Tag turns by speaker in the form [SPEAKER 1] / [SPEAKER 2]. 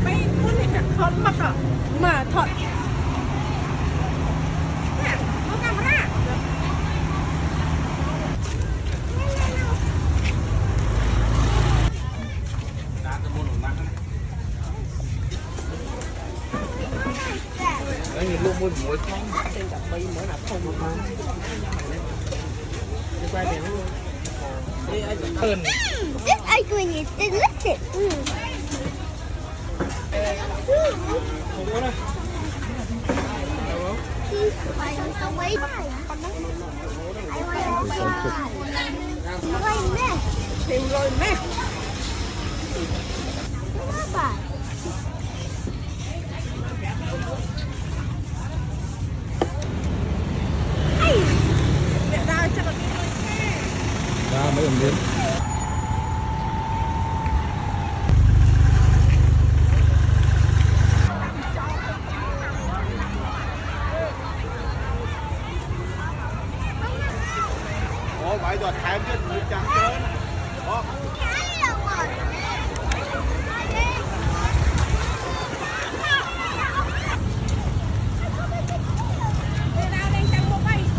[SPEAKER 1] ไม่พูดเลยทอดมากอ่ะมาทอดmau kamera
[SPEAKER 2] Đấy, luôn mua muối không trên cặp bay mới là không mà đi qua đèo luôn đi anh hơn
[SPEAKER 3] This ice cream is delicious.
[SPEAKER 2] không có đâu
[SPEAKER 3] He's flying away. I want to fly. This.
[SPEAKER 1] tìm rồi mẹ
[SPEAKER 3] Papa.
[SPEAKER 1] mẹ ra cho con đi
[SPEAKER 2] ra mấy đồng đến